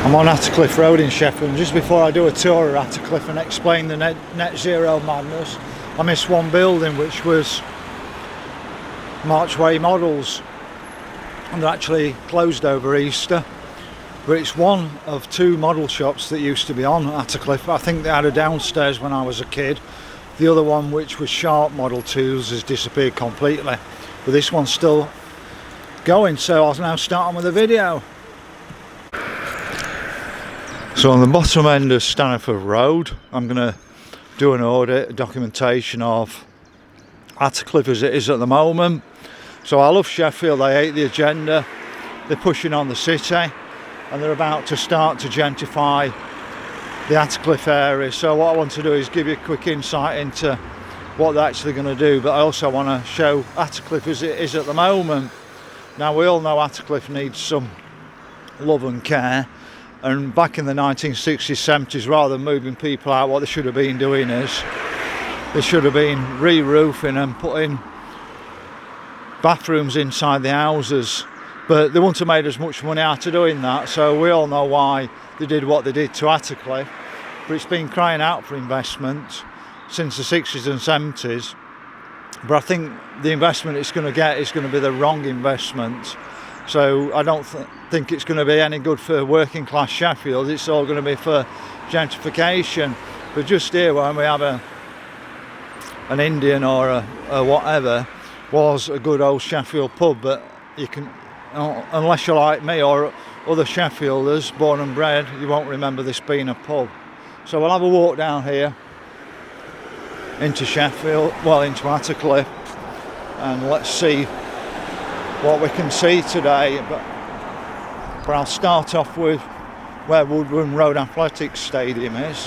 I'm on Attercliffe Road in Sheffield, and just before I do a tour of Attercliffe and explain the net zero madness, I missed one building which was Marchway Models, and they're actually closed over Easter, but it's one of two model shops that used to be on Attercliffe. I think they had a downstairs when I was a kid. The other one, which was Sharp Model 2s, has disappeared completely, but this one's still going, so I'll now start on with the video. So on the bottom end of Attercliffe Road, I'm going to do an audit, a documentation of Attercliffe as it is at the moment. So I love Sheffield, I hate the agenda, they're pushing on the city and they're about to start to gentrify the Attercliffe area. So what I want to do is give you a quick insight into what they're actually going to do, but I also want to show Attercliffe as it is at the moment. Now we all know Attercliffe needs some love and care. And back in the 1960s, 70s, rather than moving people out, what they should have been doing is they should have been re-roofing and putting bathrooms inside the houses. But they wouldn't have made as much money out of doing that, so we all know why they did what they did to Attercliffe. But it's been crying out for investment since the 60s and 70s. But I think the investment it's going to get is going to be the wrong investment. So I don't think it's going to be any good for working class Sheffield. It's all going to be for gentrification. But just here, when we have an Indian or a whatever, was a good old Sheffield pub. But you can, unless you're like me or other Sheffielders born and bred, you won't remember this being a pub. So we'll have a walk down here into Sheffield, well, into Attercliffe, and let's see what we can see today. But I'll start off with where Woodburn Road Athletics Stadium is.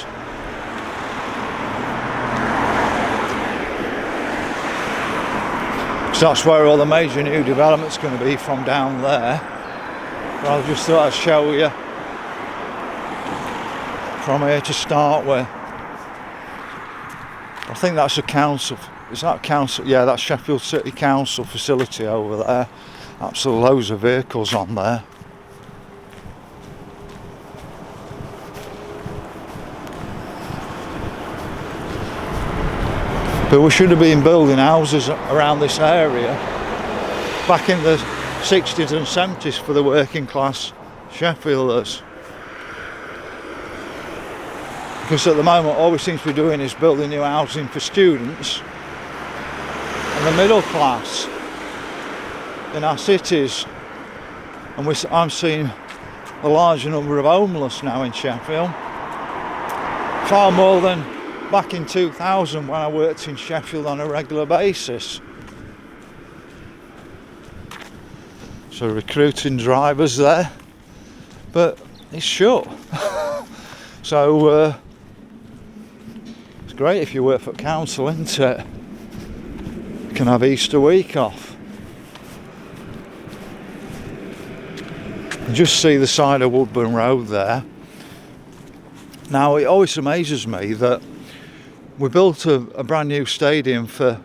So that's where all the major new development's going to be, from down there. But I just thought I'd show you from here to start with. I think that's a council. Is that council? Yeah, that's Sheffield City Council facility over there. Absolutely loads of vehicles on there. But we should have been building houses around this area back in the 60s and 70s for the working class Sheffielders. Because at the moment all we seem to be doing is building new housing for students and the middle class in our cities, and I'm seeing a larger number of homeless now in Sheffield, far more than back in 2000 when I worked in Sheffield on a regular basis. So recruiting drivers there, but it's shut. So it's great if you work for council, isn't it? You can have Easter week off. You just see the side of Woodburn Road there. Now it always amazes me that we built a brand new stadium for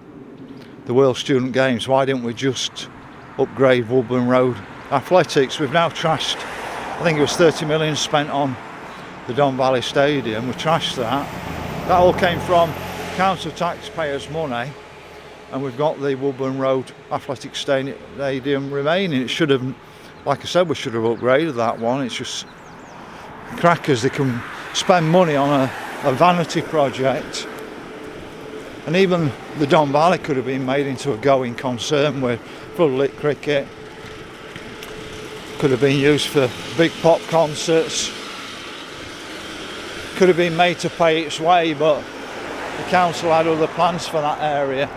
the World Student Games. Why didn't we just upgrade Woodburn Road Athletics? We've now trashed, I think it was 30 million spent on the Don Valley Stadium. We trashed that. That all came from council taxpayers' money, and we've got the Woodburn Road Athletics Stadium remaining. It should have, like I said, we should have upgraded that one. It's just crackers. They can spend money on a vanity project. And even the Don Valley could have been made into a going concern with floodlit cricket. Could have been used for big pop concerts. Could have been made to pay its way, but the council had other plans for that area.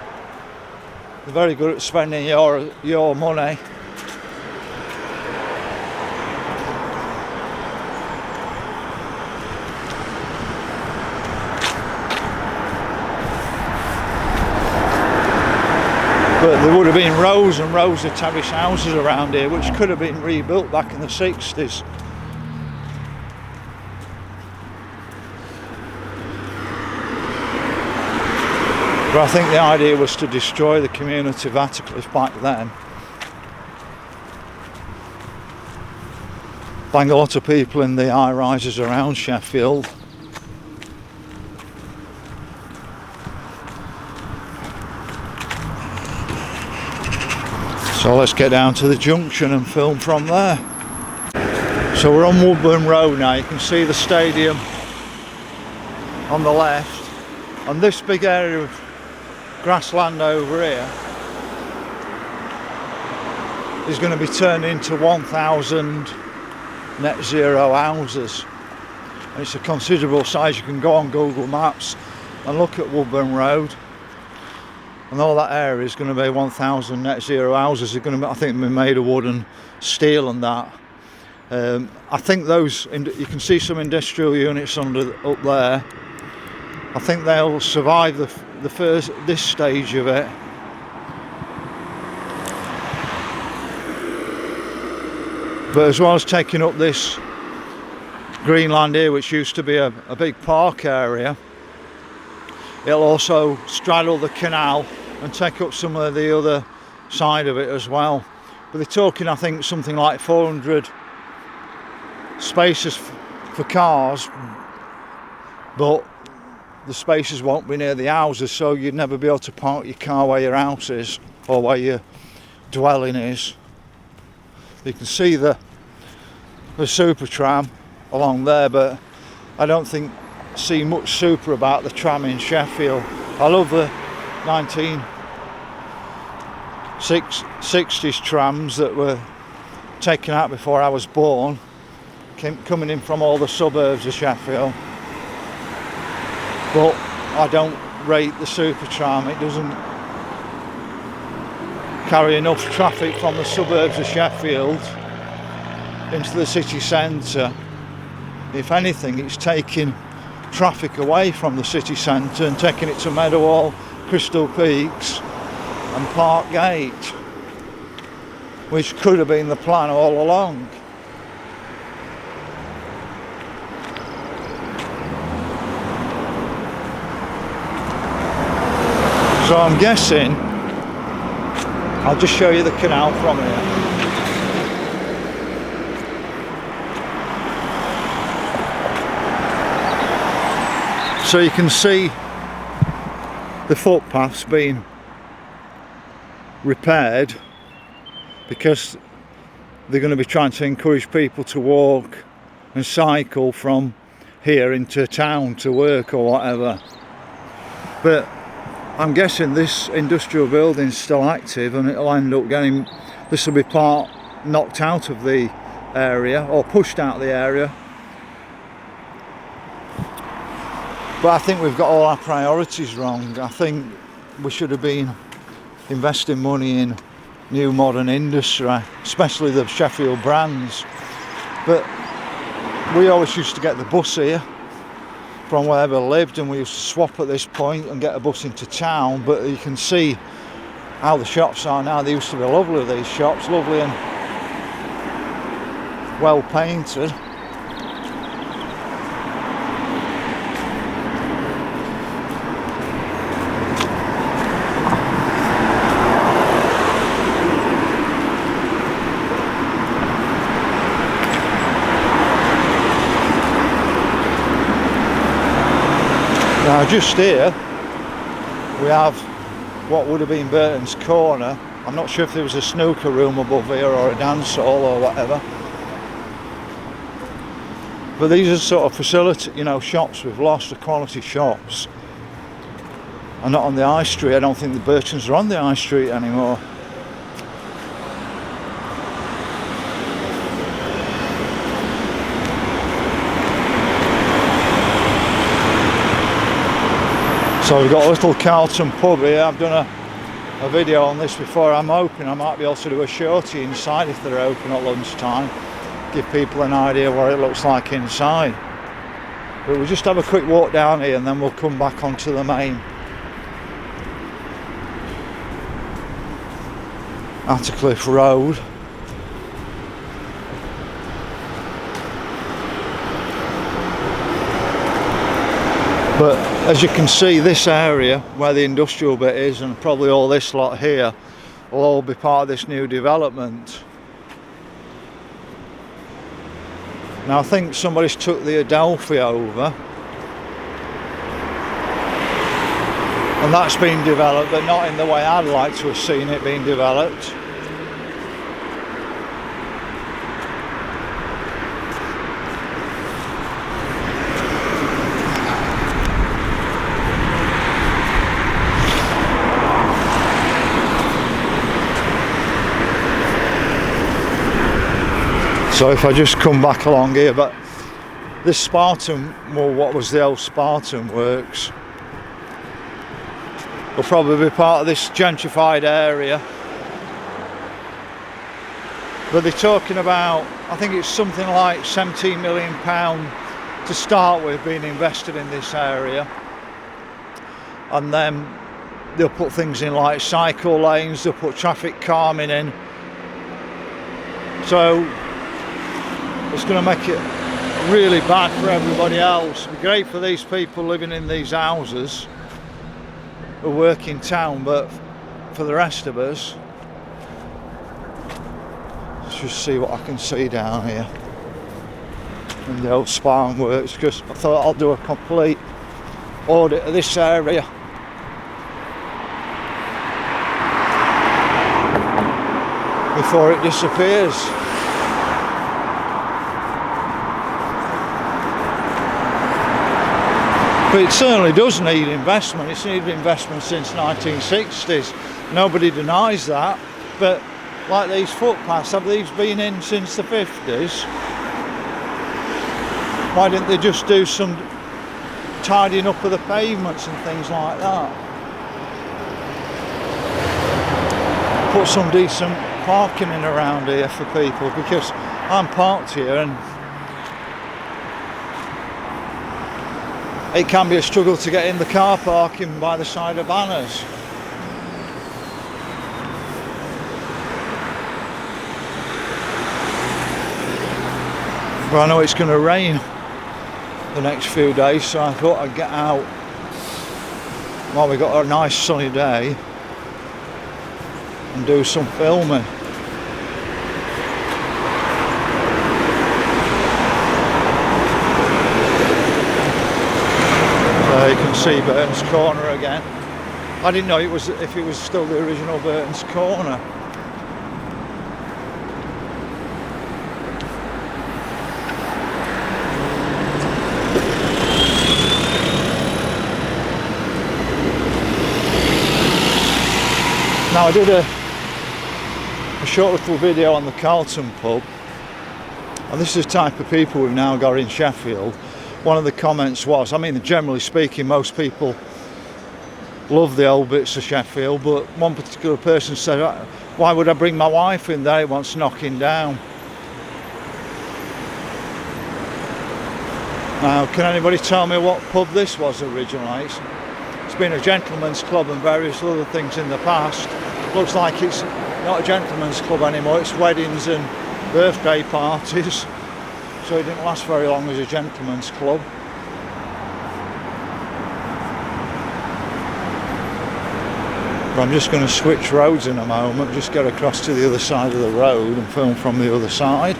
They're very good at spending your money. But there would have been rows and rows of terrace houses around here which could have been rebuilt back in the 60s. But I think the idea was to destroy the community of Attercliffe back then. bang a lot of people in the high rises around Sheffield. So let's get down to the junction and film from there. So we're on Woodburn Road now. You can see the stadium on the left, and this big area of grassland over here is going to be turned into 1,000 net zero houses, and it's a considerable size. You can go on Google Maps and look at Woodburn Road, and all that area is going to be 1,000 net zero houses. They're going to be, I think, be made of wood and steel and that. I think those, you can see some industrial units up there. I think they'll survive this stage of it. But as well as taking up this green land here, which used to be a big park area, it'll also straddle the canal and take up some of the other side of it as well. But they're talking, I think, something like 400 spaces for cars, but the spaces won't be near the houses, so you'd never be able to park your car where your house is or where your dwelling is. You can see the super tram along there, but I don't see much super about the tram in Sheffield. I love the 1960s trams that were taken out before I was born, coming in from all the suburbs of Sheffield. But I don't rate the super tram. It doesn't carry enough traffic from the suburbs of Sheffield into the city centre. If anything, it's taking traffic away from the city centre and taking it to Meadowhall, Crystal Peaks and Park Gate, which could have been the plan all along. So I'm guessing, I'll just show you the canal from here. So you can see the footpaths being repaired because they're going to be trying to encourage people to walk and cycle from here into town to work or whatever. But I'm guessing this industrial building's still active, and it'll end up getting, this will be part knocked out of the area or pushed out of the area. But I think we've got all our priorities wrong. I think we should have been investing money in new modern industry, especially the Sheffield brands. But we always used to get the bus here from wherever I lived, and we used to swap at this point and get a bus into town. But you can see how the shops are now. They used to be lovely, these shops, lovely and well painted. Now just here we have what would have been Burton's corner. I'm not sure if there was a snooker room above here or a dance hall or whatever. But these are sort of facility, you know, shops we've lost, the quality shops. And not on the high street. I don't think the Burtons are on the high street anymore. So we've got a little Carlton pub here. I've done a video on this before. I'm hoping I might be able to do a shorty inside if they're open at lunchtime. Give people an idea what it looks like inside. But we'll just have a quick walk down here and then we'll come back onto the main Attercliffe Road. But as you can see, this area where the industrial bit is, and probably all this lot here, will all be part of this new development. Now I think somebody's took the Adelphi over, and that's been developed, but not in the way I'd like to have seen it being developed. So if I just come back along here, but this Spartan, well, what was the old Spartan works, will probably be part of this gentrified area. But they're talking about, I think it's something like £17 million to start with being invested in this area. And then they'll put things in like cycle lanes, they'll put traffic calming in. So it's going to make it really bad for everybody else. It'd be great for these people living in these houses who work in town, but for the rest of us, let's just see what I can see down here in the old Spartan works, because I thought I'll do a complete audit of this area. Before it disappears. But it certainly does need investment. It's needed investment since 1960s. Nobody denies that. But like these footpaths, have these been in since the 50s? Why didn't they just do some tidying up of the pavements and things like that? Put some decent parking in around here for people, because I'm parked here and it can be a struggle to get in the car parking by the side of banners. But I know it's going to rain the next few days, so I thought I'd get out while we got a nice sunny day and do some filming. You can see Burton's Corner again. I didn't know if it was still the original Burton's Corner. Now I did a short little video on the Carlton pub, and this is the type of people we've now got in Sheffield. One of the comments was, I mean, generally speaking, most people love the old bits of Sheffield, but one particular person said, why would I bring my wife in there? It wants knocking down. Now, can anybody tell me what pub this was originally? It's been a gentleman's club and various other things in the past. Looks like it's not a gentleman's club anymore, it's weddings and birthday parties. So it didn't last very long as a gentleman's club. But I'm just going to switch roads in a moment, just get across to the other side of the road and film from the other side.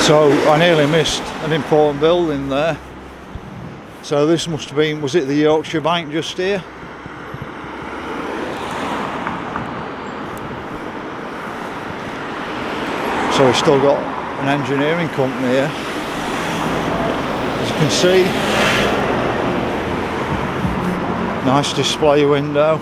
So I nearly missed an important building there. So this must have been, was it the Yorkshire Bank just here? So we've still got an engineering company here, as you can see. Nice display window.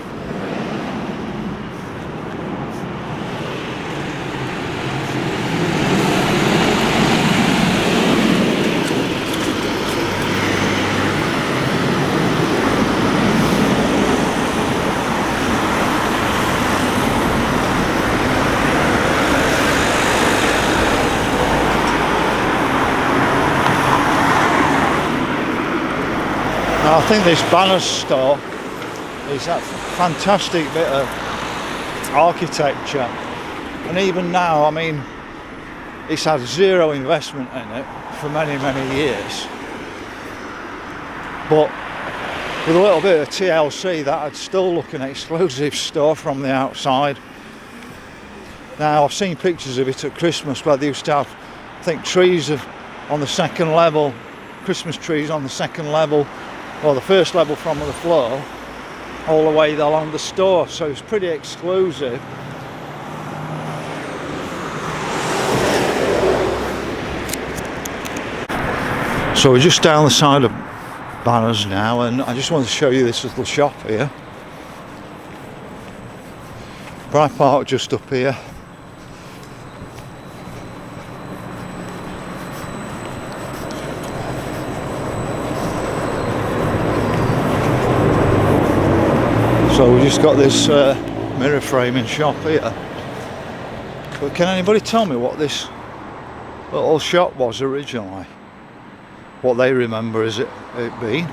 I think this banner store is a fantastic bit of architecture, and even now, I mean, it's had zero investment in it for many years, but with a little bit of TLC that'd still look an exclusive store from the outside. Now I've seen pictures of it at Christmas where they used to have I think trees are on the second level, Christmas trees on the second level, or the first level from the floor, all the way along the store, so it's pretty exclusive. So we're just down the side of Banners now, and I just wanted to show you this little shop here. I parked just up here. So we just got this mirror framing shop here. But can anybody tell me what this little shop was originally? What they remember as it being?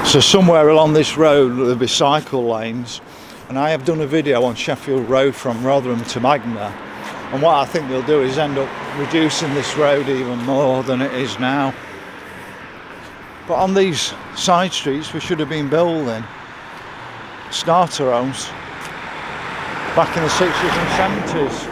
So somewhere along this road there'll be cycle lanes, and I have done a video on Sheffield Road from Rotherham to Magna, and what I think they'll do is end up reducing this road even more than it is now. But on these side streets we should have been building starter homes back in the 60s and 70s.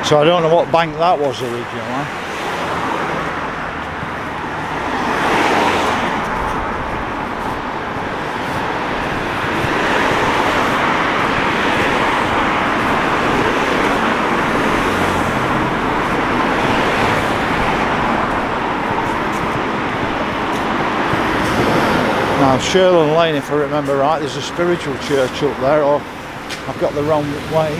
So I don't know what bank that was originally. Now Sherland Lane, if I remember right, there's a spiritual church up there, or I've got the wrong way.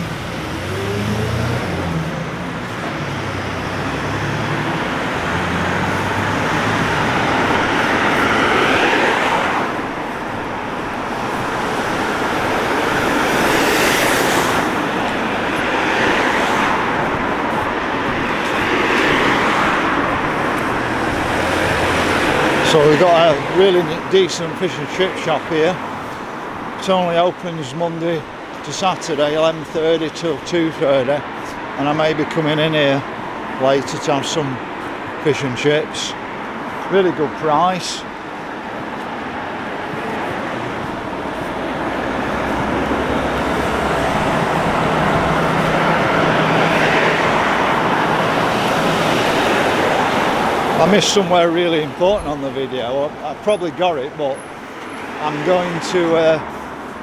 So we've got a really decent fish and chip shop here. It only opens Monday to Saturday, 11:30 till 2:30, and I may be coming in here later to have some fish and chips. Really good price. I missed somewhere really important on the video. I probably got it, but I'm going to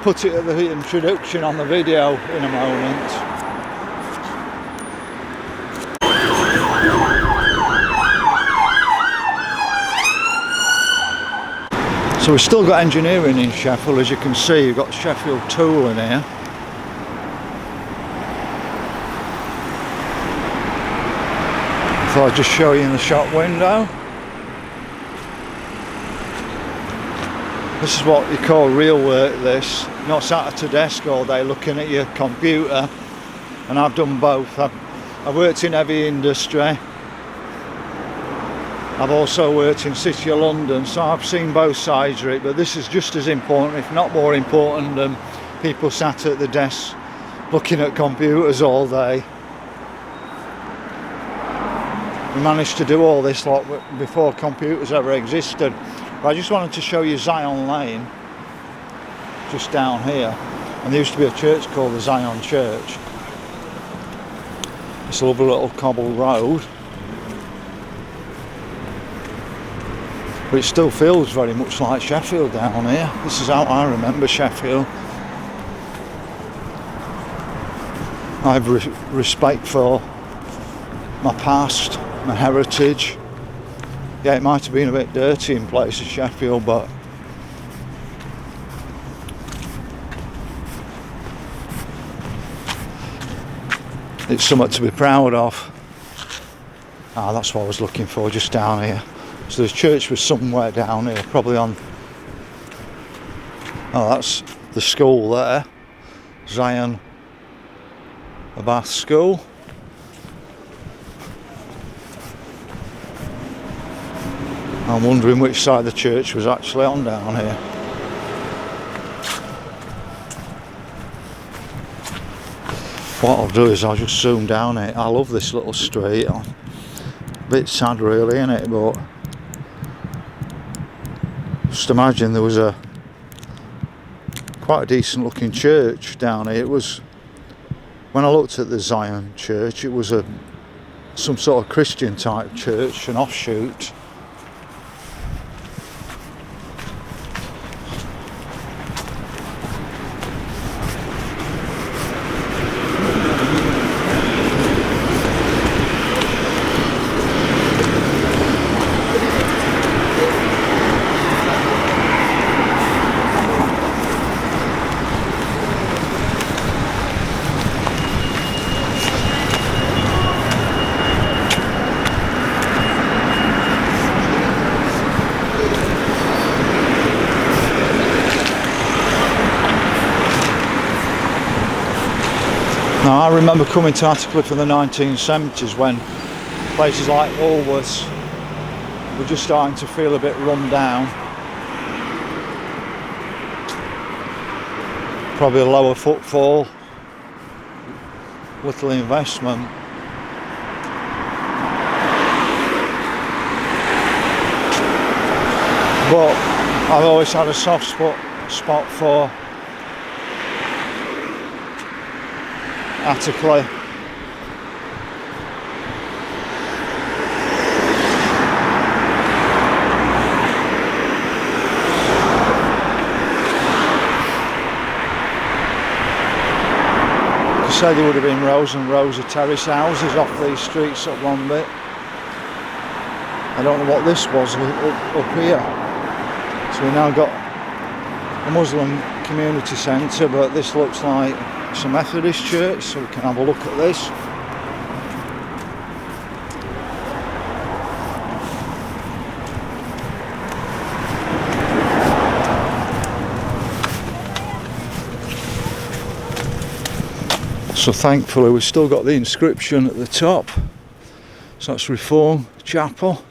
put it at the introduction on the video in a moment. So we've still got engineering in Sheffield, as you can see. You've got Sheffield Tool in here. So I'll just show you in the shop window. This is what you call real work, this. You're not sat at a desk all day looking at your computer. And I've done both. I've worked in heavy industry. I've also worked in City of London, so I've seen both sides of it, but this is just as important, if not more important, than people sat at the desk looking at computers all day. We managed to do all this lot before computers ever existed. But I just wanted to show you Zion Lane, just down here. And there used to be a church called the Zion Church. It's a lovely little cobble road. But it still feels very much like Sheffield down here. This is how I remember Sheffield. I have respect for my past, my heritage. Yeah, it might have been a bit dirty in places, Sheffield, but it's something to be proud of. Ah, that's what I was looking for, just down here. So the church was somewhere down here, probably on... Oh, that's the school there. Zion Bath School. I'm wondering which side the church was actually on down here. What I'll do is I'll just zoom down it. I love this little street. A bit sad really, isn't it? But just imagine there was quite a decent looking church down here. It was, when I looked at the Zion Church, it was some sort of Christian type church, an offshoot. Now, I remember coming to Attercliffe in the 1970s when places like Woolworths were just starting to feel a bit run down. Probably a lower footfall, little investment. But I've always had a soft spot for Attercliffe. You say there would have been rows and rows of terrace houses off these streets up one bit. I don't know what this was up here. So we now got a Muslim community centre, but this looks like it's a Methodist church, so we can have a look at this. So thankfully we've still got the inscription at the top. So that's Reform Chapel.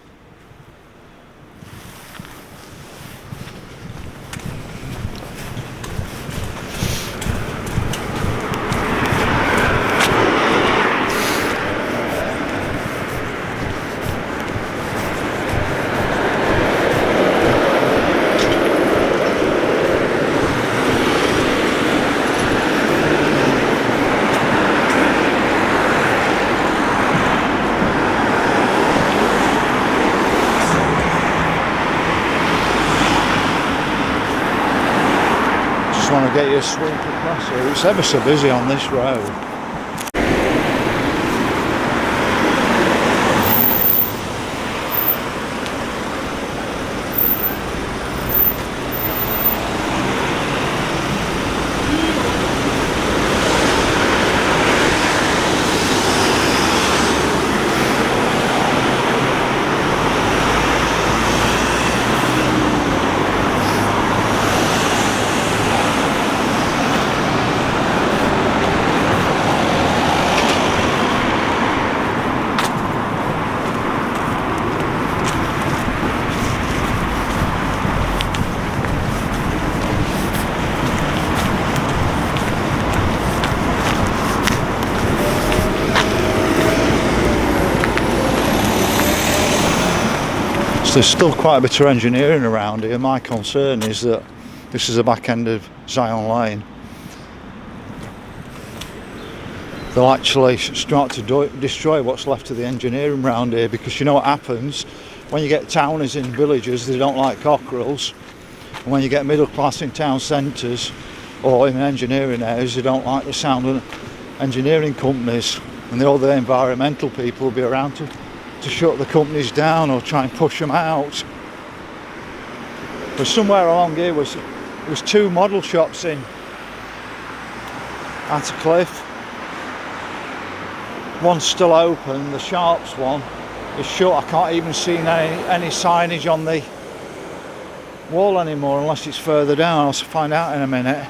Want to get you a sweep across here. It's ever so busy on this road. There's still quite a bit of engineering around here. My concern is that this is the back end of Zion Lane. They'll actually start to destroy what's left of the engineering around here, because you know what happens when you get towners in villages, they don't like cockerels, and when you get middle class in town centres or in engineering areas, they don't like the sound of engineering companies and all the environmental people will be around to shut the companies down or try and push them out. But somewhere along here was 2 model shops in Attercliffe. One's still open, the Sharps one is shut. I can't even see any signage on the wall anymore unless it's further down. I'll find out in a minute.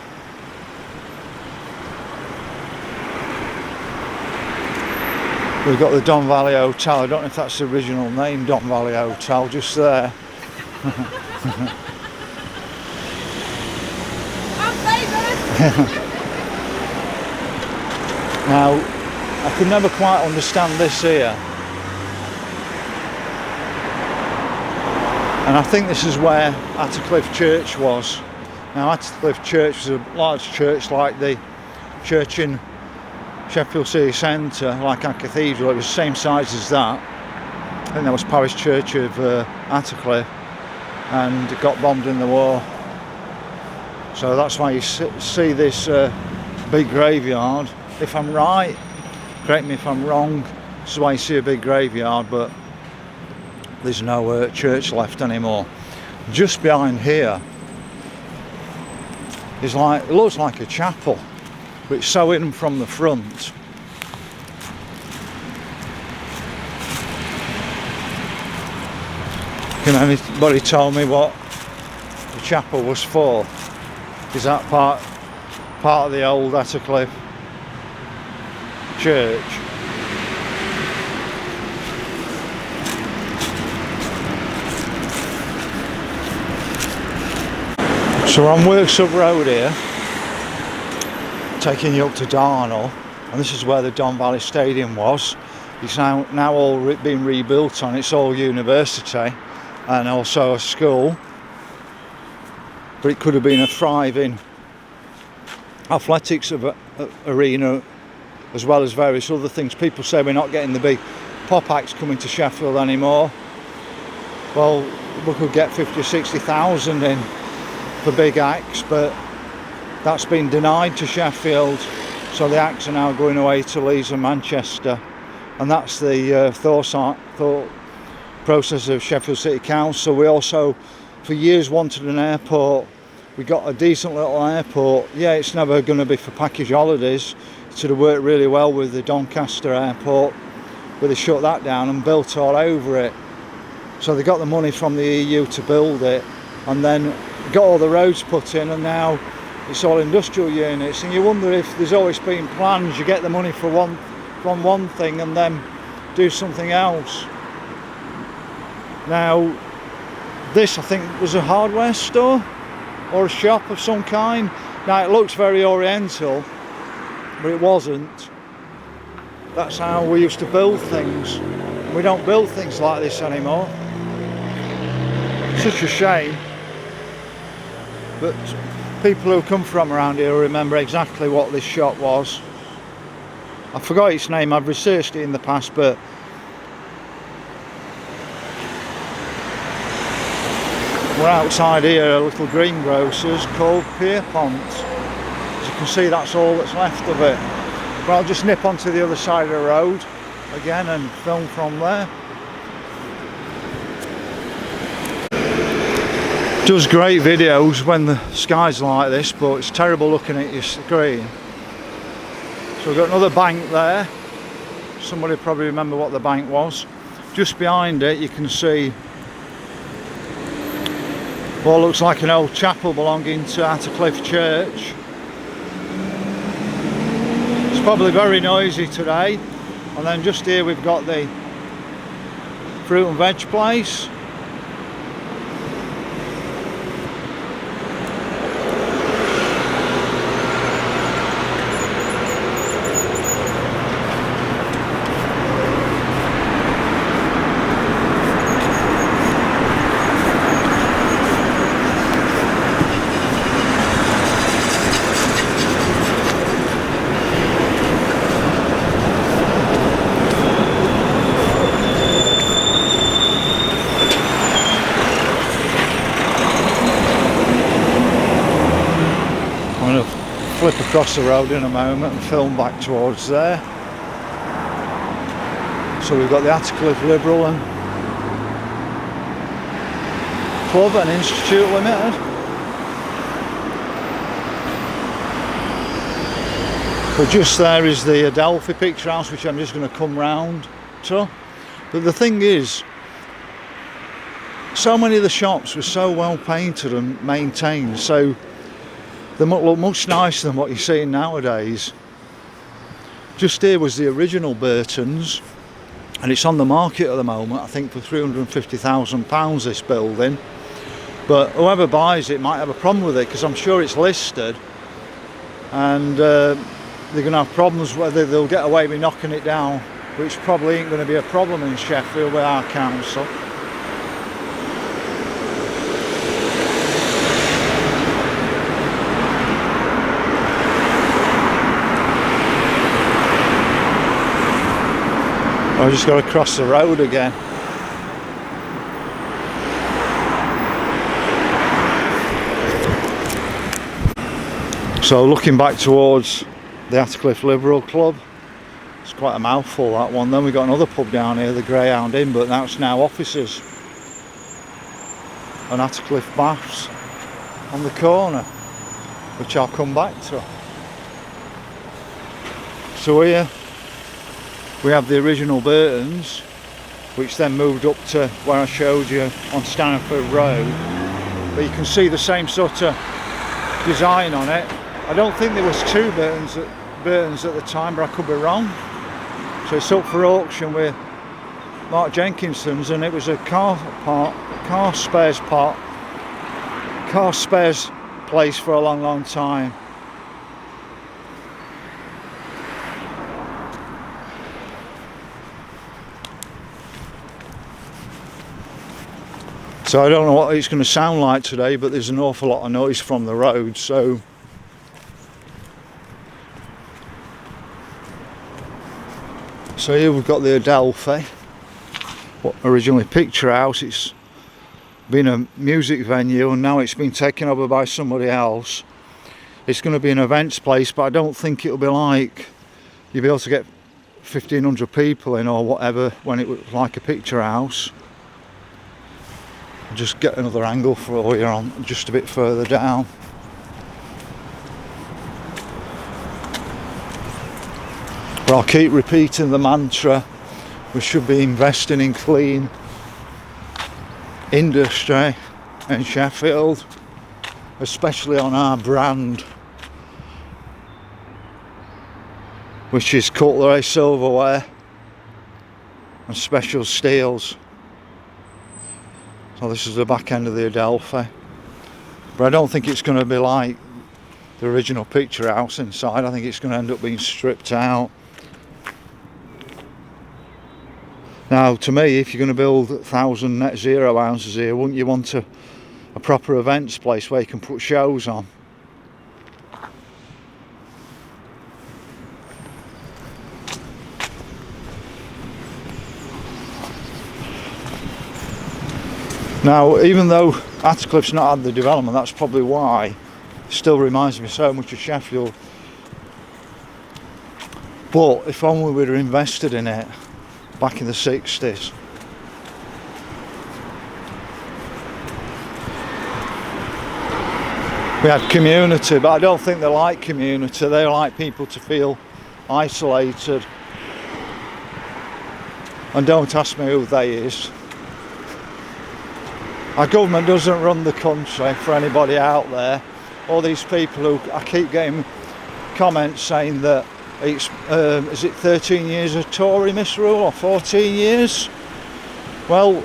We've got the Don Valley Hotel. I don't know if that's the original name, Don Valley Hotel, just there. Now, I could never quite understand this here. And I think this is where Attercliffe Church was. Now, Attercliffe Church was a large church like the church in Sheffield City Centre, like our cathedral. It was the same size as that. I think that was Parish Church of Attercliffe, and it got bombed in the war. So that's why you see this big graveyard. If I'm right, correct me if I'm wrong, this is why you see a big graveyard, but there's no church left anymore. Just behind here is it looks like a chapel, but it's so hidden from the front. Can anybody tell me what the chapel was for? Is that part of the old Attercliffe Church? So we're on Worksup Road here, taking you up to Darnall, and this is where the Don Valley Stadium was. It's now all been rebuilt on. It's all university and also a school, but it could have been a thriving athletics arena as well as various other things. People say we're not getting the big pop acts coming to Sheffield anymore. Well, we could get 50 or 60,000 in for big acts, but that's been denied to Sheffield, so the acts are now going away to Leeds and Manchester, and that's the thought process of Sheffield City Council. We also for years wanted an airport. We got a decent little airport. Yeah, it's never going to be for package holidays. It should have worked really well with the Doncaster airport, but they shut that down and built all over it. So they got the money from the EU to build it, and then got all the roads put in, and now it's all industrial units. And you wonder if there's always been plans, you get the money for one thing and then do something else. Now this, I think, was a hardware store or a shop of some kind. Now it looks very oriental, but it wasn't. That's how we used to build things. We don't build things like this anymore. Such a shame. But people who come from around here remember exactly what this shop was. I forgot its name, I've researched it in the past, but we're outside here, a little greengrocer's called Pierpont. As you can see, that's all that's left of it. But I'll just nip onto the other side of the road again and film from there. Does great videos when the sky's like this, but it's terrible looking at your screen. So we've got another bank there. Somebody probably remember what the bank was. Just behind it you can see what looks like an old chapel belonging to Attercliffe Church. It's probably very noisy today. And then just here we've got the fruit and veg place. flip across the road in a moment and film back towards there. So we've got the Attercliffe Liberal and Club and Institute Limited. But just there is the Adelphi picture house, which I'm just going to come round to. But the thing is, so many of the shops were so well painted and maintained, so they look much nicer than what you're seeing nowadays. Just here was the original Burton's, and it's on the market at the moment, I think for £350,000 this building. But whoever buys it might have a problem with it, because I'm sure it's listed, and they're going to have problems whether they'll get away with knocking it down, which probably ain't going to be a problem in Sheffield with our council. I've just got to cross the road again. So looking back towards the Attercliffe Liberal Club, it's quite a mouthful, that one. Then we've got another pub down here, the Greyhound Inn, but that's now offices. And Attercliffe Baths on the corner, which I'll come back to. So here we have the original Burton's, which then moved up to where I showed you on Stanford Road. But you can see the same sort of design on it. I don't think there was two Burton's at the time, but I could be wrong. So it's up for auction with Mark Jenkinson's, and it was a car spares place for a long time. So I don't know what it's going to sound like today, but there's an awful lot of noise from the road, so here we've got the Adelphi, what originally picture house. It's been a music venue and now it's been taken over by somebody else. It's going to be an events place, but I don't think it'll be like you'll be able to get 1,500 people in or whatever when it was like a picture house. Just get another angle for you on just a bit further down. But I'll keep repeating the mantra, we should be investing in clean industry in Sheffield, especially on our brand, which is cutlery, silverware and special steels. So this is the back end of the Adelphi, but I don't think it's going to be like the original picture house inside. I think it's going to end up being stripped out. Now, to me, if you're going to build 1,000 net zero houses here, wouldn't you want a proper events place where you can put shows on? Now, even though Attercliffe's not had the development, that's probably why it still reminds me so much of Sheffield. But if only we'd have invested in it back in the 60s. We had community, but I don't think they like community. They like people to feel isolated. And don't ask me who they is. Our government doesn't run the country, for anybody out there. All these people who, I keep getting comments saying that it's, is it 13 years of Tory misrule or 14 years? Well,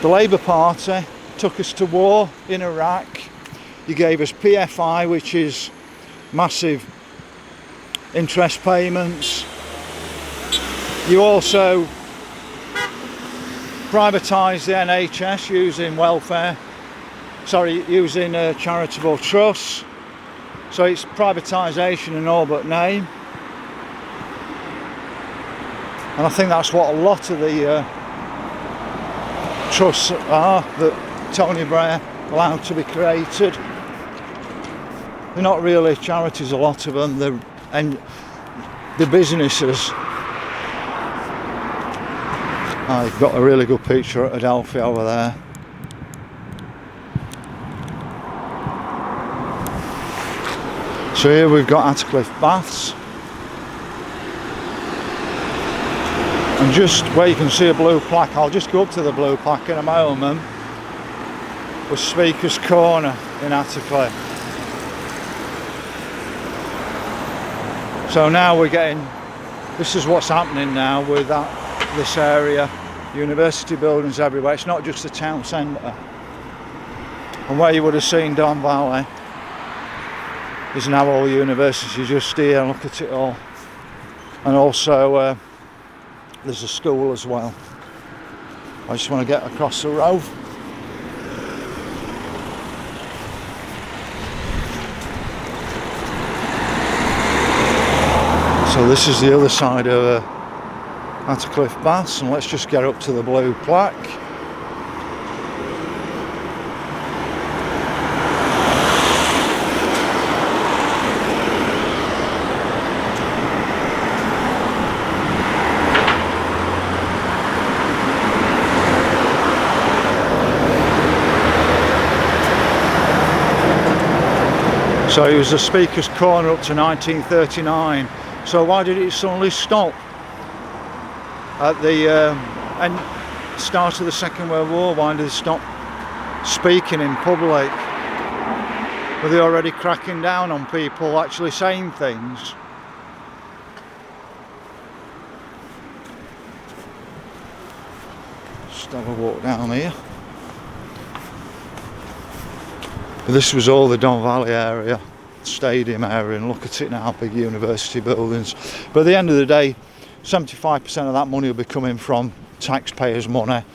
the Labour Party took us to war in Iraq. You gave us PFI, which is massive interest payments. You also privatised the NHS using charitable trusts. So it's privatisation in all but name. And I think that's what a lot of the trusts are that Tony Blair allowed to be created. they're not really charities, a lot of them, they're businesses. I've got a really good picture at Adelphi over there. So here we've got Attercliffe Baths, and just where you can see a blue plaque, I'll just go up to the blue plaque in a moment, with Speaker's Corner in Attercliffe. So now we're getting, this is what's happening now with this area, university buildings everywhere. It's not just the town centre. And where you would have seen Don Valley is now all university. Just here, look at it all. And also there's a school as well. I just want to get across the road. So this is the other side of Attercliffe Baths, and let's just get up to the blue plaque. So it was the Speaker's Corner up to 1939. So why did it suddenly stop at the start of the Second World War? Why did they stop speaking in public? Were they already cracking down on people actually saying things? Just have a walk down here. But this was all the Don Valley area, stadium area, and look at it now, big university buildings. But at the end of the day, 75% of that money will be coming from taxpayers' money.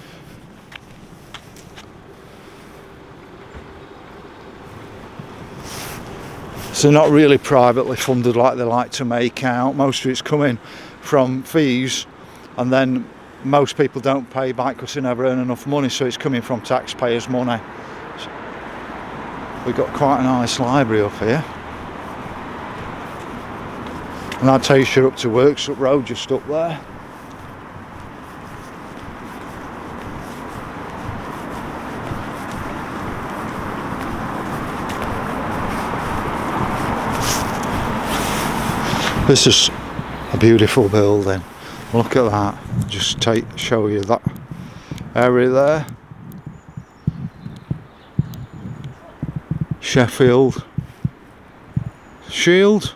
So not really privately funded like they like to make out. Most of it's coming from fees, and then most people don't pay back because they never earn enough money, so it's coming from taxpayers' money. We've got quite a nice library up here. And that takes you up to Worksop Road, just up there. This is a beautiful building. Look at that. Just show you that area there. Sheffield Shield.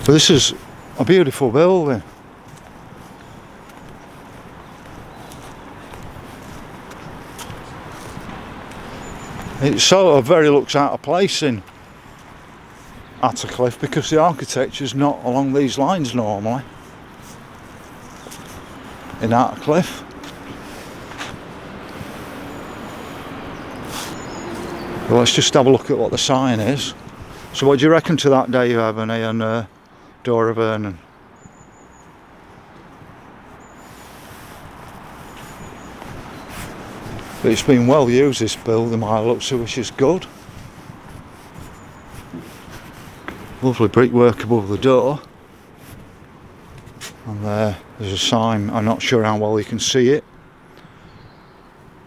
But this is a beautiful building. It sort of very looks out of place in Attercliffe because the architecture's not along these lines normally in Attercliffe. Well, let's just have a look at what the sign is. So what do you reckon to that, Dave Ebony and Dora Vernon? But it's been well used, this building, by the looks of it, which is good. Lovely brickwork above the door. And there's a sign, I'm not sure how well you can see it.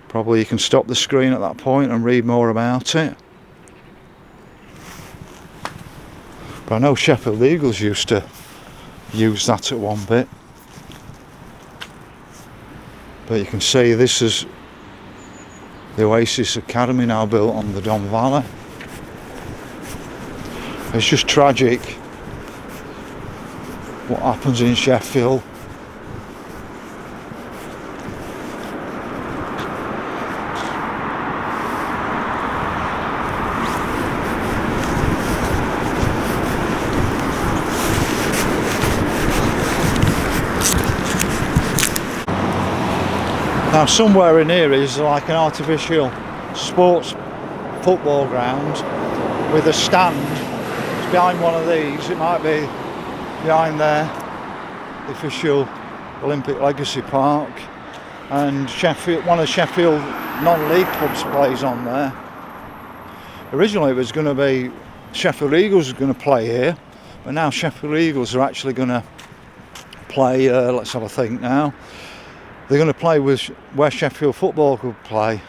Probably you can stop the screen at that point and read more about it. But I know Sheffield Eagles used to use that at one bit. But you can see this is the Oasis Academy, now built on the Don Valley. It's just tragic what happens in Sheffield. Now somewhere in here is like an artificial sports football ground with a stand. It's behind one of these. It might be behind there, the official Olympic Legacy Park. and Sheffield, one of Sheffield non-league clubs plays on there. Originally it was going to be Sheffield Eagles were going to play here, but now Sheffield Eagles are actually going to play, let's have a think now, they're going to play with where Sheffield Football Club play.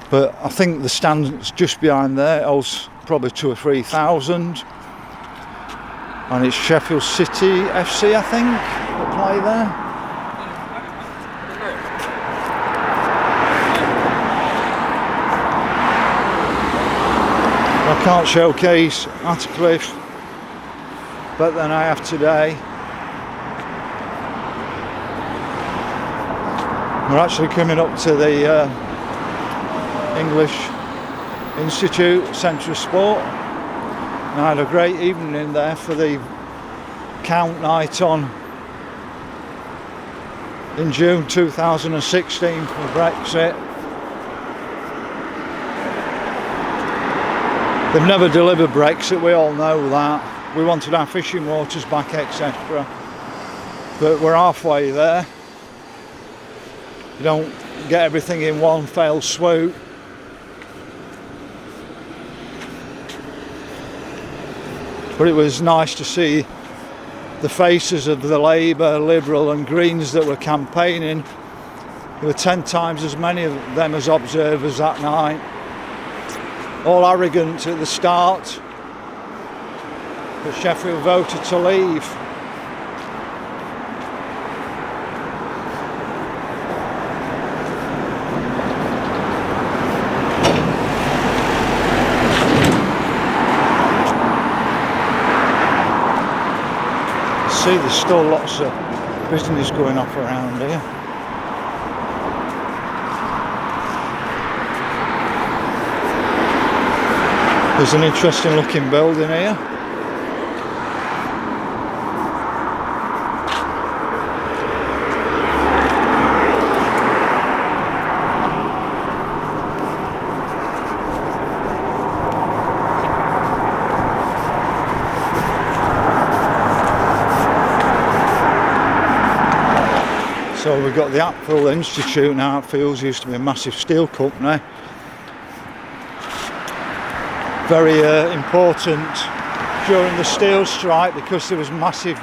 But I think the stand's just behind there, holds probably 2,000 or 3,000. And it's Sheffield City FC, I think, that play there. I can't showcase Attercliffe better than I have today. We're actually coming up to the English Institute Centre of Sport. And I had a great evening in there for the count night in June 2016 for Brexit. They've never delivered Brexit, we all know that. We wanted our fishing waters back, etc. But we're halfway there. You don't get everything in one fell swoop. But it was nice to see the faces of the Labour, Liberal and Greens that were campaigning. There were 10 times as many of them as observers that night. All arrogant at the start, but Sheffield voted to leave. See, there's still lots of business going off around here. There's an interesting looking building here. So we've got the Attercliffe Institute now. Attercliffe used to be a massive steel company. Very important during the steel strike because there was massive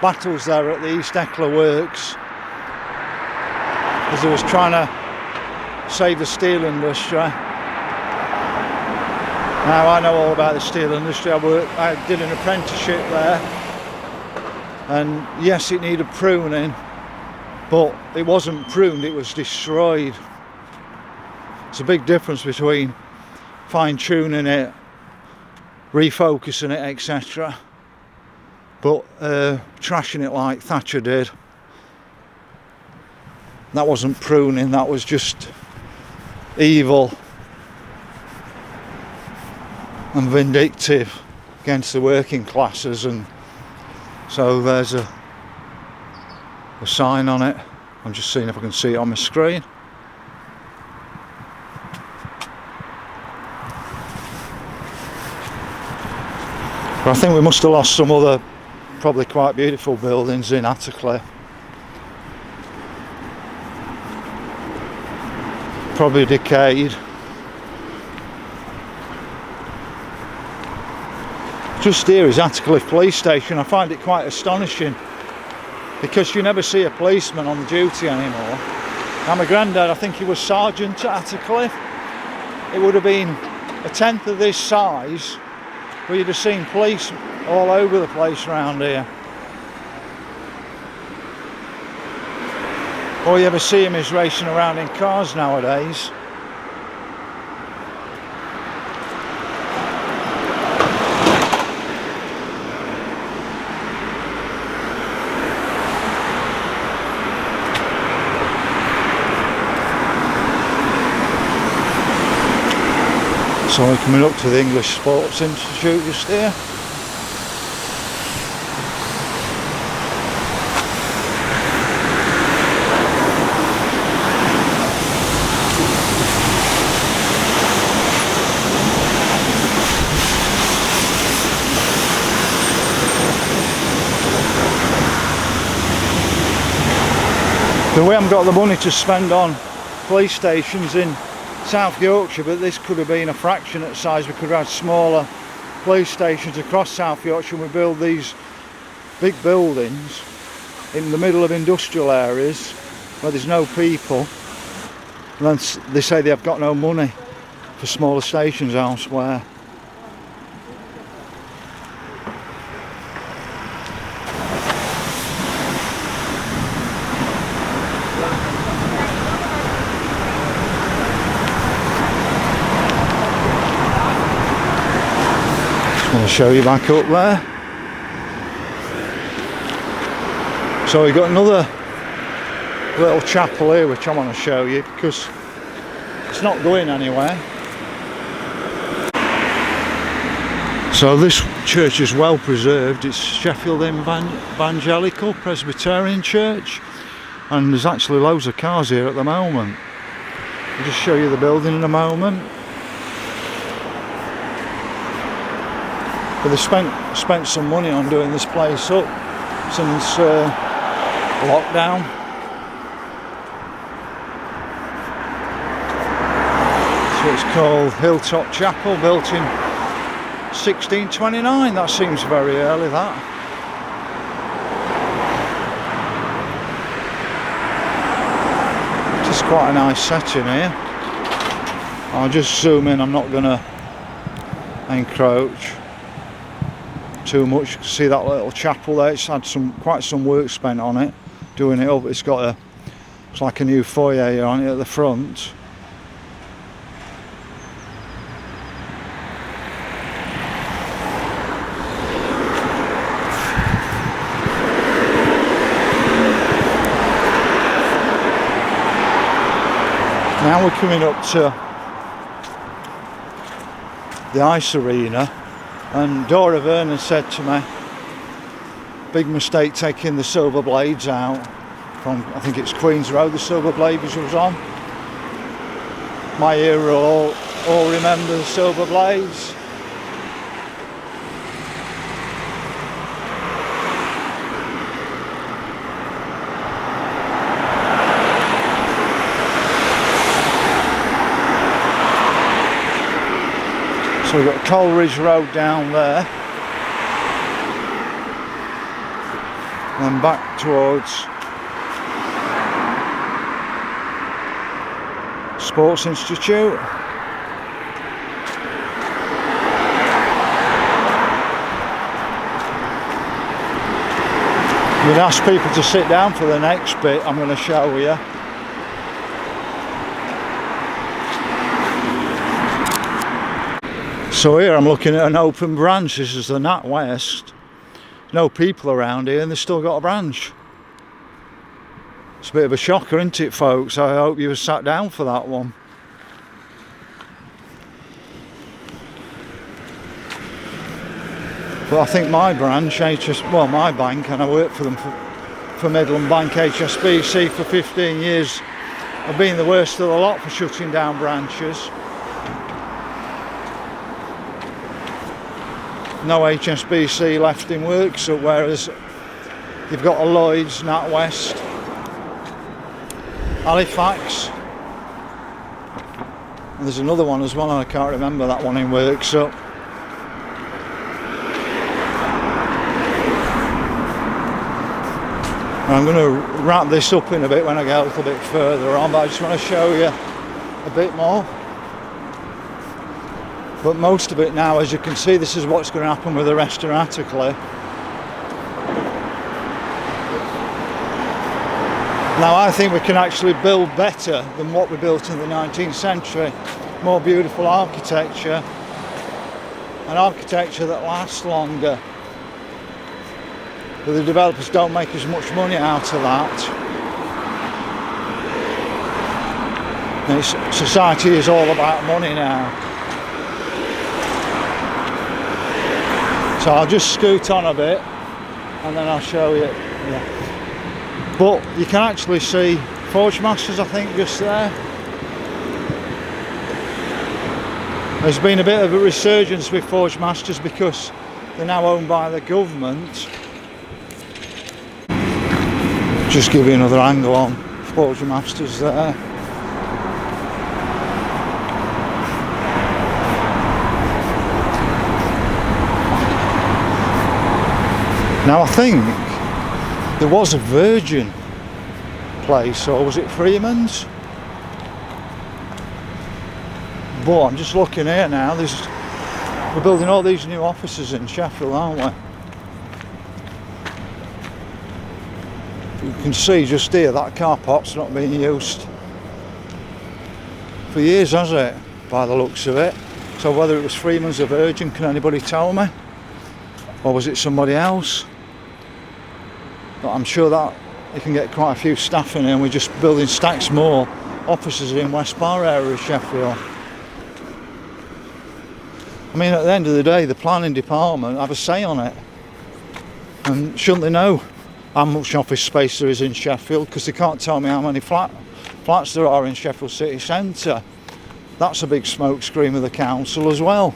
battles there at the East Eckler Works as they was trying to save the steel industry. Now I know all about the steel industry. I did an apprenticeship there, and yes, it needed pruning, but it wasn't pruned, it was destroyed. It's a big difference between fine-tuning it, refocusing it, etc. But trashing it like Thatcher did, that wasn't pruning, that was just evil and vindictive against the working classes. And so there's a sign on it. I'm just seeing if I can see it on my screen. But I think we must have lost some other probably quite beautiful buildings in Attercliffe. Probably decayed. Just here is Attercliffe Police Station. I find it quite astonishing because you never see a policeman on duty anymore. Now my granddad, I think he was sergeant at Attercliffe. It would have been a tenth of this size, but you'd have seen police all over the place around here. All you ever see him is racing around in cars nowadays. So we're coming up to the English Sports Institute just here. So we haven't got the money to spend on police stations in South Yorkshire, but this could have been a fraction at size. We could have had smaller police stations across South Yorkshire, and we build these big buildings in the middle of industrial areas where there's no people, and then they say they have got no money for smaller stations elsewhere. I'll show you back up there. So we've got another little chapel here which I want to show you because it's not going anywhere. So this church is well preserved. It's Sheffield Evangelical Presbyterian Church, and there's actually loads of cars here at the moment. I'll just show you the building in a moment. But they've spent some money on doing this place up since lockdown. So it's called Hilltop Chapel, built in 1629. That seems very early, that. Just quite a nice setting here. I'll just zoom in, I'm not going to encroach too much. You can see that little chapel there. It's had quite some work spent on it, doing it up. It's like a new foyer on it at the front. Now we're coming up to the ice arena, and Dora Vernon said to me, big mistake taking the silver blades out from, I think it's Queen's Road, the silver blade was on. My era all remember the silver blades. So we've got Coleridge Road down there, and then back towards Sports Institute. We'd ask people to sit down for the next bit I'm going to show you. So here I'm looking at an open branch. This is the NatWest. No people around here and they've still got a branch. It's a bit of a shocker, isn't it, folks? I hope you were sat down for that one. But I think my branch, my bank, and I worked for them for Midland Bank HSBC for 15 years, have been the worst of the lot for shutting down branches. No HSBC left in Worksop, whereas you've got a Lloyd's, NatWest, Halifax, and there's another one as well, and I can't remember that one in Worksop. I'm going to wrap this up in a bit when I get a little bit further on, but I just want to show you a bit more. But most of it now, as you can see, this is what's going to happen with the rest of Attercliffe. Now I think we can actually build better than what we built in the 19th century. More beautiful architecture, and architecture that lasts longer. But the developers don't make as much money out of that. And society is all about money now. So I'll just scoot on a bit and then I'll show you. Yeah. But you can actually see Forge Masters, I think, just there. There's been a bit of a resurgence with Forge Masters because they're now owned by the government. Just give you another angle on Quartermaster's there. Now I think there was a Virgin place, or was it Freeman's? But I'm just looking here now, we're building all these new offices in Sheffield, aren't we? You can see just here that car park's not being used for years, has it? By the looks of it. So whether it was Freeman's or Virgin, can anybody tell me? Or was it somebody else? But I'm sure that you can get quite a few staff in here, and we're just building stacks more offices in West Bar area of Sheffield. I mean, at the end of the day, the planning department have a say on it. And shouldn't they know how much office space there is in Sheffield? Because they can't tell me how many flats there are in Sheffield city centre. That's a big smoke screen of the council as well.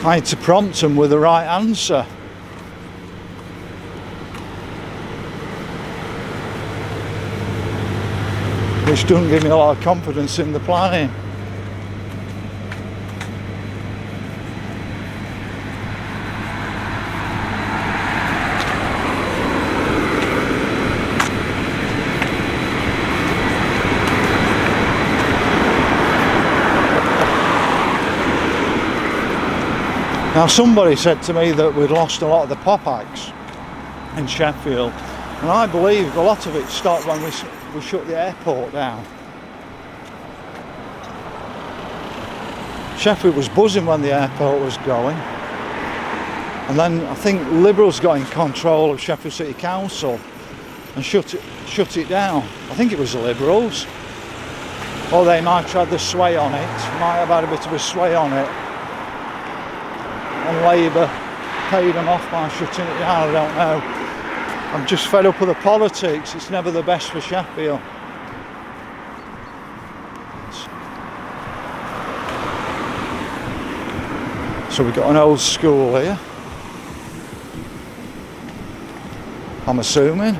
I had to prompt them with the right answer. Which doesn't give me a lot of confidence in the planning. Now somebody said to me that we'd lost a lot of the pop acts in Sheffield, and I believe a lot of it stopped when we shut the airport down. Sheffield was buzzing when the airport was going, and then I think Liberals got in control of Sheffield City Council and shut it down. I think it was the Liberals, or they might have had the sway on it, might have had a bit of a sway on it. And Labour paid them off by shutting it down, I don't know. I'm just fed up with the politics, it's never the best for Sheffield. So we've got an old school here, I'm assuming.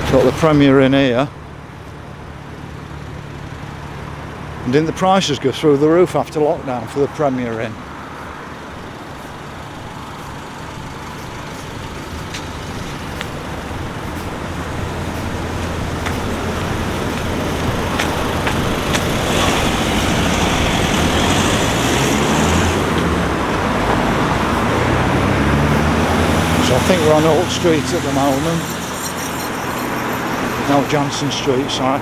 Got the Premier in here. And didn't the prices go through the roof after lockdown for the Premier Inn? So I think we're on Oak Street at the moment. No, Johnson Street, sorry.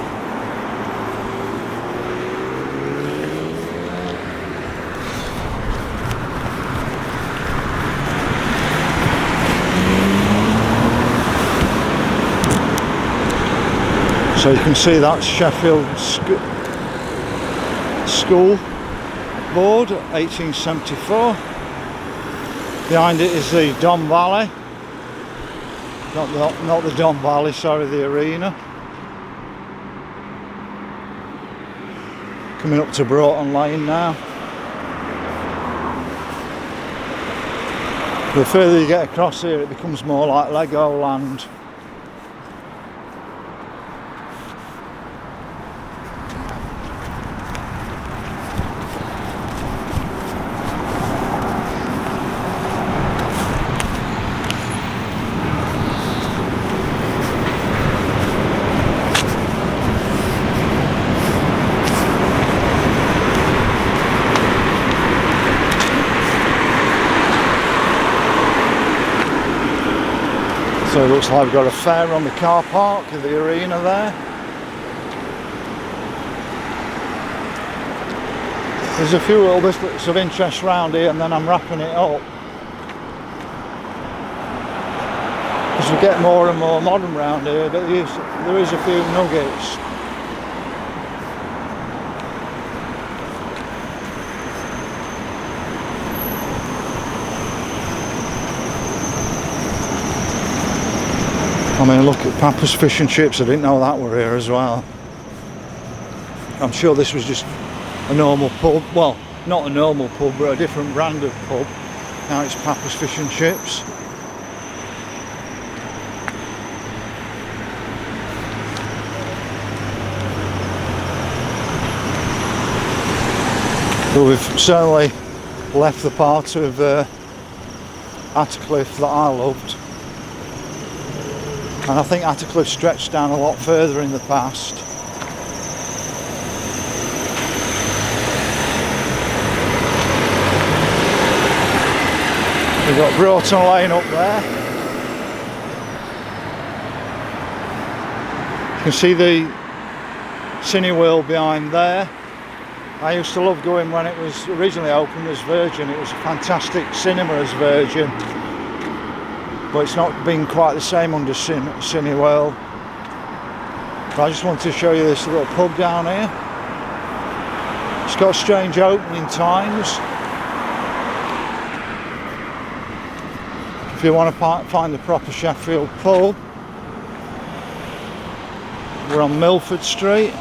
So you can see that's Sheffield School Board, 1874. Behind it is the Don Valley. Not the Don Valley, sorry, the arena. Coming up to Burton Lane now. The further you get across here, it becomes more like Legoland. So it looks like we've got a fair on the car park of the arena there. There's a few little bits of interest around here, and then I'm wrapping it up. As we get more and more modern around here, there is a few nuggets. I mean, look at Papa's Fish and Chips. I didn't know that were here as well. I'm sure this was just a normal pub. Well, not a normal pub, but a different brand of pub. Now it's Papa's Fish and Chips. But we've certainly left the part of Attercliffe that I loved. And I think Attercliffe stretched down a lot further in the past. We've got Burton Lane up there. You can see the Cineworld behind there. I used to love going when it was originally opened as Virgin. It was a fantastic cinema as Virgin, but it's not been quite the same under Cineworld. But I just wanted to show you this little pub down here. It's got strange opening times. If you want to find the proper Sheffield pub, we're on Milford Street.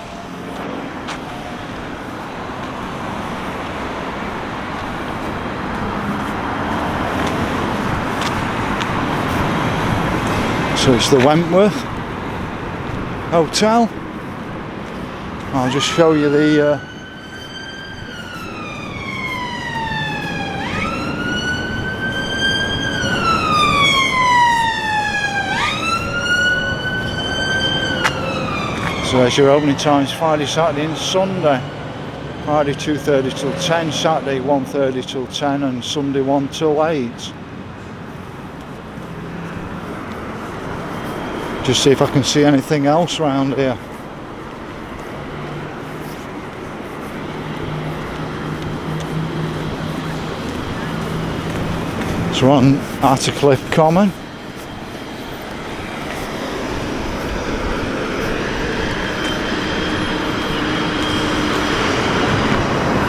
So it's the Wentworth Hotel. I'll just show you the so there's your opening times: Friday, Saturday and Sunday. Friday 2:30 till 10, Saturday 1:30 till 10 and Sunday 1 till 8. Just see if I can see anything else around here. So we're on Attercliffe Common.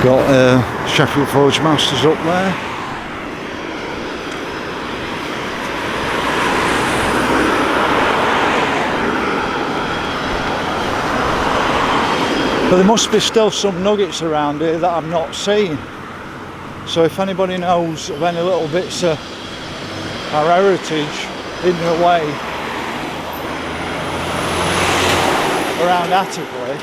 Got Sheffield Forge Masters up there. But there must be still some nuggets around here that I've not seen. So if anybody knows of any little bits of our heritage hidden away around Attercliffe,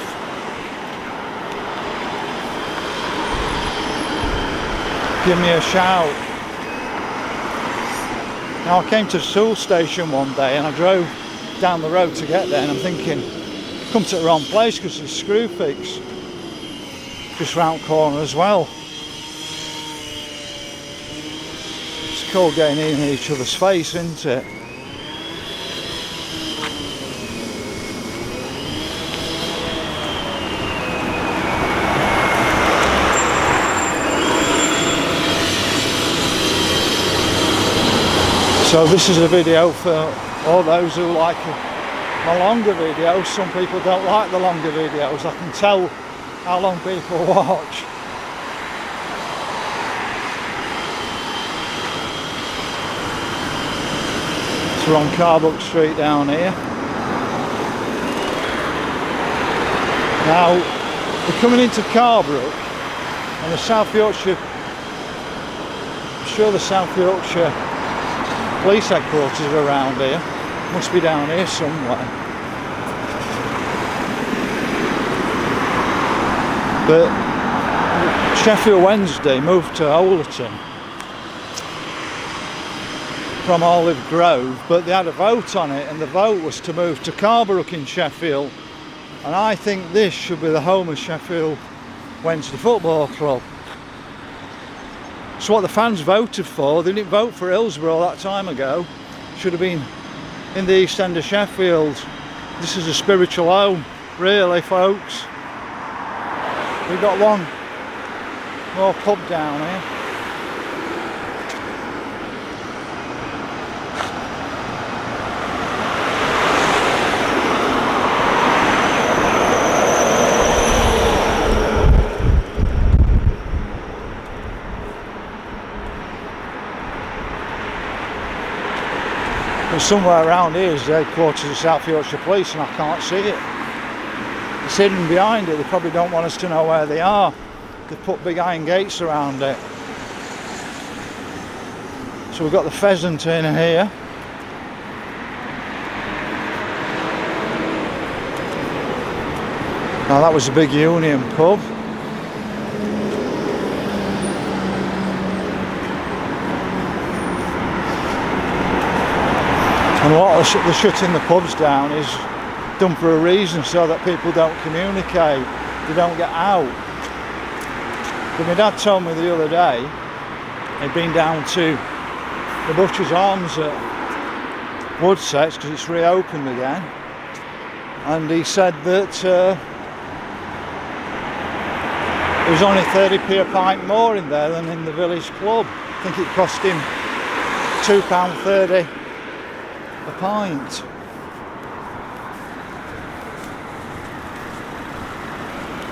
give me a shout. Now I came to the Tool Station one day and I drove down the road to get there, and I'm thinking, come to the wrong place because there's Screwfix just round the corner as well. It's cool getting in each other's face, isn't it? So this is a video for all those who like my longer videos. Some people don't like the longer videos. I can tell how long people watch. So we're on Carbrook Street down here. Now we're coming into Carbrook, and the South Yorkshire, I'm sure the South Yorkshire Police Headquarters are around here. Must be down here somewhere. But Sheffield Wednesday moved to Overton from Olive Grove, but they had a vote on it, and the vote was to move to Carbrook in Sheffield. And I think this should be the home of Sheffield Wednesday Football Club. It's what the fans voted for. They didn't vote for Hillsborough that time ago. Should have been in the East End of Sheffield. This is a spiritual home, really, folks. We've got one more pub down here. But somewhere around here is the headquarters of South Yorkshire Police, and I can't see it. It's hidden behind it. They probably don't want us to know where they are. they put big iron gates around it. So we've got the Pheasant in here. Now that was a big Union pub. And what they're shutting the pubs down is done for a reason, so that people don't communicate, they don't get out. But my dad told me the other day he'd been down to the Butcher's Arms at Woodset because it's reopened again, and he said that it was only 30p a pint more in there than in the village club. I think it cost him £2.30 a pint.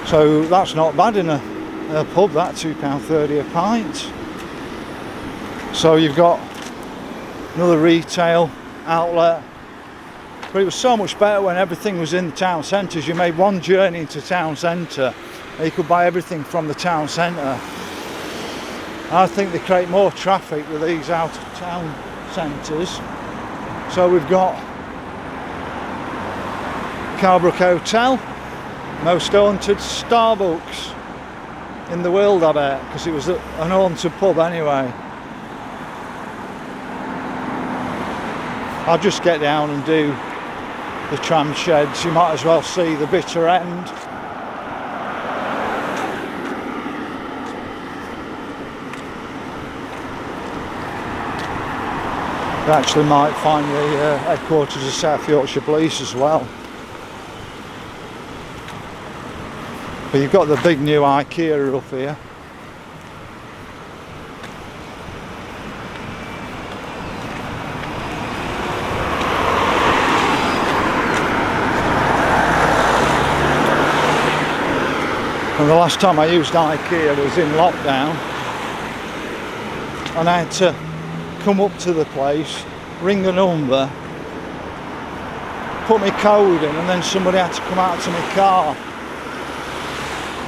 So that's not bad in a pub, that £2.30 a pint. So you've got another retail outlet, but it was so much better when everything was in the town centres. You made one journey into town centre and you could buy everything from the town centre. I think they create more traffic with these out of town centres. So we've got Carbrook Hotel, most haunted Starbucks in the world, I bet, because it was an haunted pub anyway. I'll just get down and do the tram sheds. You might as well see the bitter end. You actually might find the headquarters of South Yorkshire Police as well. But you've got the big new IKEA up here. And the last time I used IKEA was in lockdown, and I had to come up to the place, ring a number, put my code in, and then somebody had to come out to my car.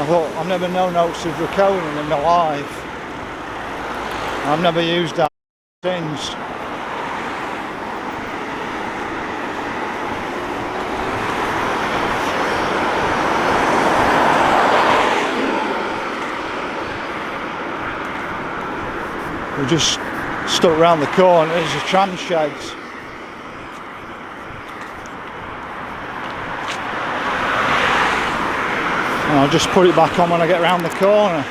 I thought, I've never known notes of recoding in my life. I've never used that since. We just stuck round the corner. There's the tram sheds. And I'll just put it back on when I get round the corner.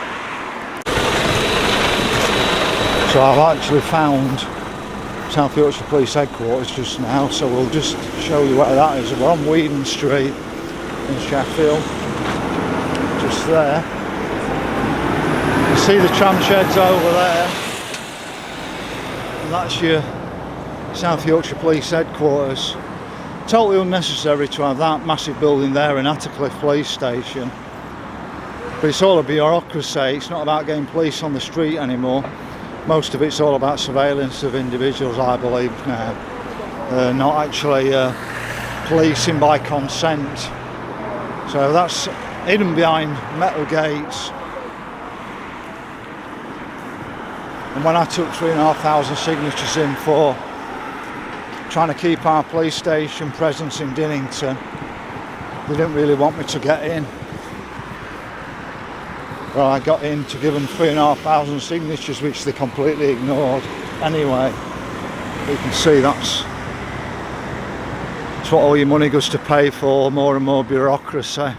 So I've actually found South Yorkshire Police Headquarters just now, so we'll just show you where that is. We're on Weedon Street in Sheffield, just there. You see the tram sheds over there, and that's your South Yorkshire Police Headquarters. Totally unnecessary to have that massive building there in Attercliffe Police Station. But it's all a bureaucracy. It's not about getting police on the street anymore. Most of it's all about surveillance of individuals, I believe now. Not actually policing by consent. So that's hidden behind metal gates. And when I took 3,500 signatures in for trying to keep our police station presence in Dinnington, they didn't really want me to get in. Well, I got in to give them 3,500 signatures, which they completely ignored. Anyway, you can see that's what all your money goes to pay for, more and more bureaucracy.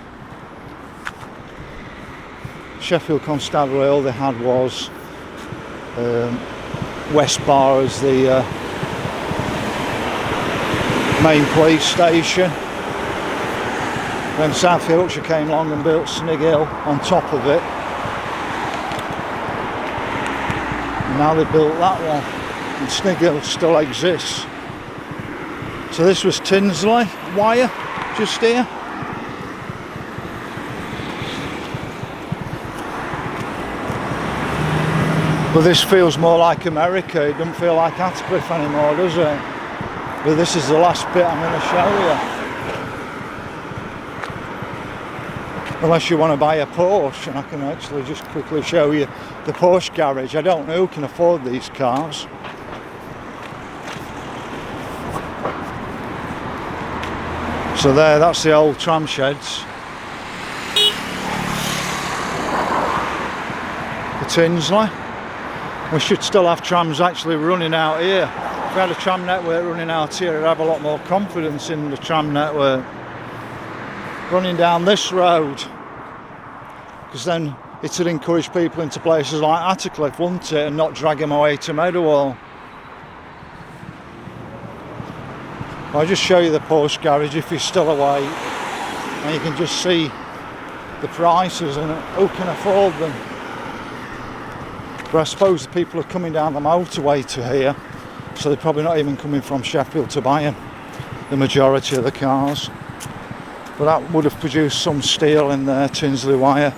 Sheffield Constabulary, all they had was West Bar as the main police station. Then South Yorkshire came along and built Snig Hill on top of it. And now they built that one, and Snig Hill still exists. So this was Tinsley wire, just here. But this feels more like America. It doesn't feel like Attercliffe anymore, does it? But this is the last bit I'm going to show you. unless you want to buy a Porsche, and I can actually just quickly show you the Porsche garage. I don't know who can afford these cars. So there, that's the old tram sheds for Tinsley. We should still have trams actually running out here. If we had a tram network running out here, I'd have a lot more confidence in the tram network running down this road, because then it would encourage people into places like Attercliffe, wouldn't it, and not drag them away to Meadowhall. I'll just show you the Porsche garage if you're still awake, and you can just see the prices and who can afford them. But I suppose the people are coming down the motorway to here, so they're probably not even coming from Sheffield to buy them, the majority of the cars. But that would have produced some steel in there, Tinsley wire.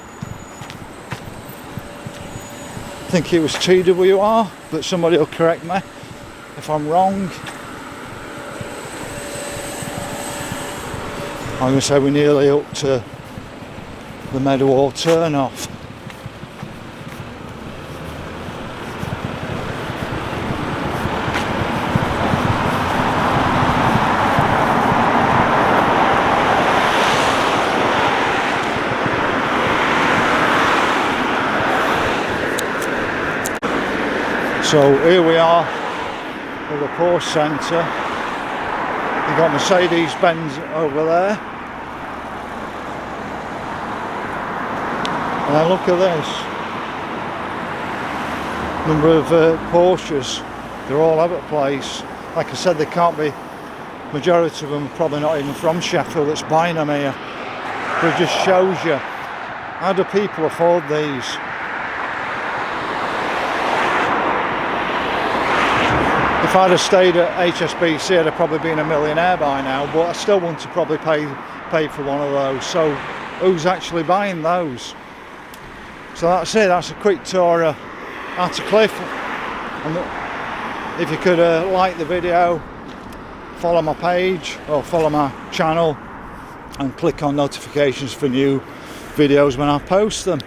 I think it was TWR, but somebody will correct me if I'm wrong. I'm going to say we're nearly up to the Meadowhall turn-off. So here we are at the Porsche Centre. You've got Mercedes-Benz over there. And then look at this. Number of Porsches. They're all over the place. Like I said, they can't be, majority of them are probably not even from Sheffield that's buying them here. But it just shows you, how do people afford these? If I'd have stayed at HSBC, I'd have probably been a millionaire by now, but I still want to probably pay for one of those. So who's actually buying those? So that's it, that's a quick tour of Attercliffe. And if you could like the video, follow my page or follow my channel and click on notifications for new videos when I post them.